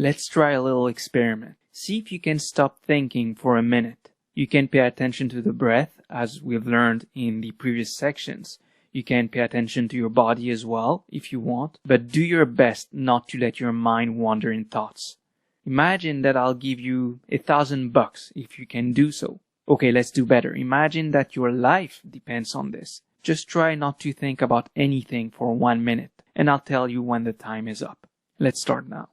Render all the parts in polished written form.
Let's try a little experiment. See if you can stop thinking for a minute. You can pay attention to the breath, as we've learned in the previous sections. You can pay attention to your body as well, if you want, but do your best not to let your mind wander in thoughts. Imagine that I'll give you $1,000 if you can do so. Okay, let's do better. Imagine that your life depends on this. Just try not to think about anything for 1 minute, and I'll tell you when the time is up. Let's start now.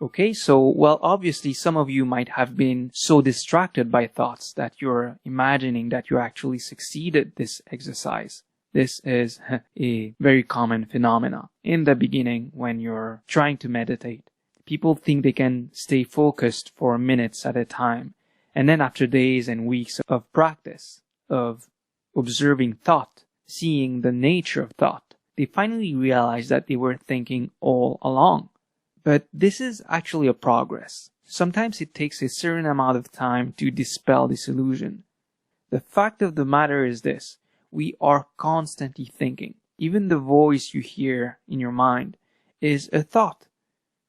Okay, so, well, obviously some of you might have been so distracted by thoughts that you're imagining that you actually succeeded this exercise. This is a very common phenomenon. In the beginning, when you're trying to meditate, people think they can stay focused for minutes at a time. And then after days and weeks of practice, of observing thought, seeing the nature of thought, they finally realize that they were thinking all along. But this is actually a progress. Sometimes it takes a certain amount of time to dispel this illusion. The fact of the matter is this: we are constantly thinking. Even the voice you hear in your mind is a thought.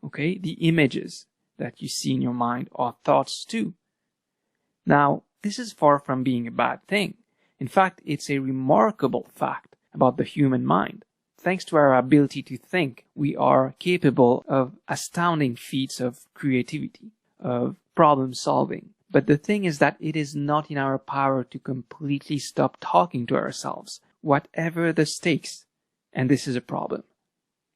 Okay? The images that you see in your mind are thoughts too. Now, this is far from being a bad thing. In fact, it's a remarkable fact about the human mind. Thanks to our ability to think, we are capable of astounding feats of creativity, of problem solving. But the thing is that it is not in our power to completely stop talking to ourselves, whatever the stakes. And this is a problem.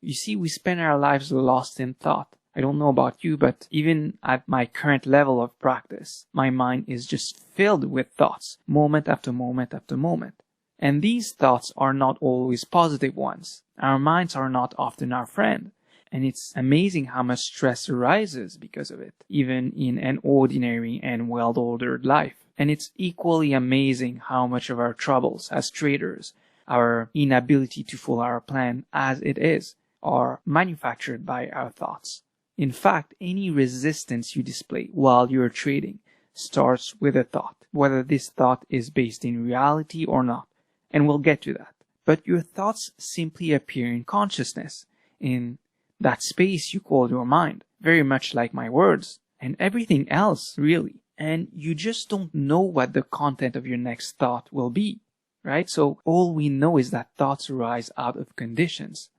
You see, we spend our lives lost in thought. I don't know about you, but even at my current level of practice, my mind is just filled with thoughts, moment after moment after moment. And these thoughts are not always positive ones. Our minds are not often our friend. And it's amazing how much stress arises because of it, even in an ordinary and well-ordered life. And it's equally amazing how much of our troubles as traders, our inability to follow our plan as it is, are manufactured by our thoughts. In fact, any resistance you display while you're trading starts with a thought, whether this thought is based in reality or not. And we'll get to that. But your thoughts simply appear in consciousness, in that space you call your mind, very much like my words, and everything else, really. And you just don't know what the content of your next thought will be, right? So all we know is that thoughts arise out of conditions.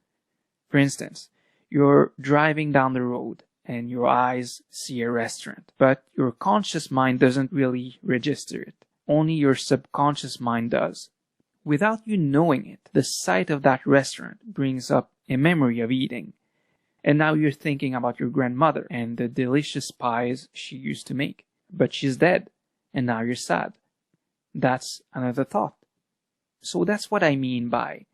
For instance, you're driving down the road and your eyes see a restaurant, but your conscious mind doesn't really register it. Only your subconscious mind does. Without you knowing it, the sight of that restaurant brings up a memory of eating. And now you're thinking about your grandmother and the delicious pies she used to make. But she's dead, and now you're sad. That's another thought. So that's what I mean by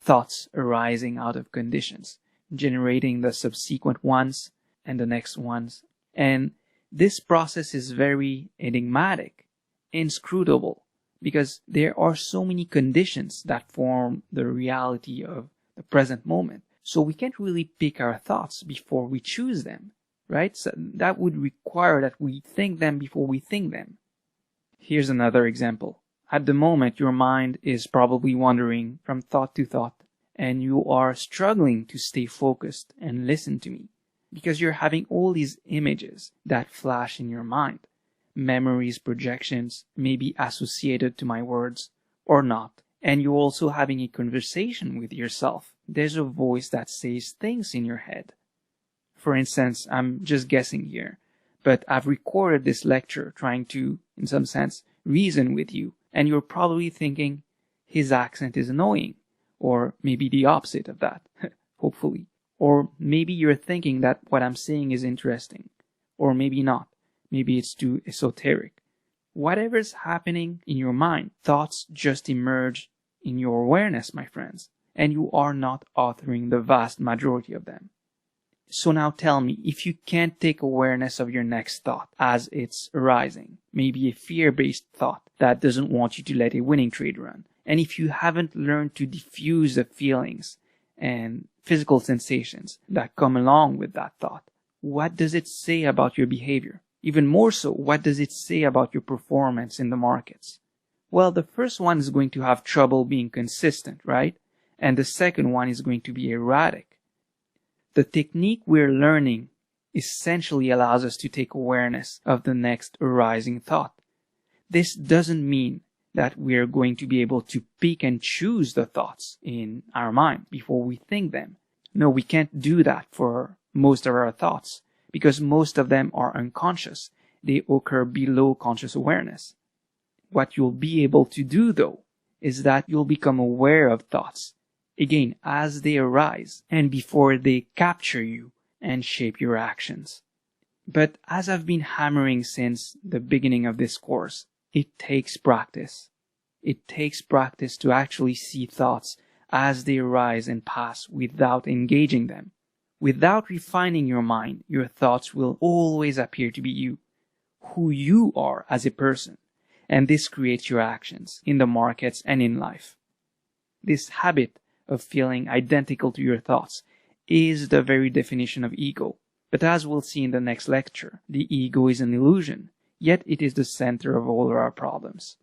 thoughts arising out of conditions, generating the subsequent ones and the next ones. And this process is very enigmatic, inscrutable, because there are so many conditions that form the reality of the present moment. So we can't really pick our thoughts before we choose them, right? So that would require that we think them before we think them. Here's another example. At the moment, your mind is probably wandering from thought to thought, and you are struggling to stay focused and listen to me, because you're having all these images that flash in your mind. Memories, projections, maybe associated to my words, or not. And you're also having a conversation with yourself. There's a voice that says things in your head. For instance, I'm just guessing here, but I've recorded this lecture trying to, in some sense, reason with you, and you're probably thinking, his accent is annoying, or maybe the opposite of that, hopefully. Or maybe you're thinking that what I'm saying is interesting, or maybe not. Maybe it's too esoteric. Whatever's happening in your mind, thoughts just emerge in your awareness, my friends, and you are not authoring the vast majority of them. So now tell me, if you can't take awareness of your next thought as it's arising, maybe a fear-based thought that doesn't want you to let a winning trade run, and if you haven't learned to diffuse the feelings and physical sensations that come along with that thought, what does it say about your behavior? Even more so, what does it say about your performance in the markets? Well, the first one is going to have trouble being consistent, right? And the second one is going to be erratic. The technique we're learning essentially allows us to take awareness of the next arising thought. This doesn't mean that we're going to be able to pick and choose the thoughts in our mind before we think them. No, we can't do that for most of our thoughts because most of them are unconscious. They occur below conscious awareness. What you'll be able to do, though, is that you'll become aware of thoughts, again, as they arise and before they capture you and shape your actions. But as I've been hammering since the beginning of this course, it takes practice. It takes practice to actually see thoughts as they arise and pass without engaging them. Without refining your mind, your thoughts will always appear to be you, who you are as a person. And this creates your actions in the markets and in life. This habit of feeling identical to your thoughts is the very definition of ego. But as we'll see in the next lecture, the ego is an illusion, yet it is the center of all of our problems.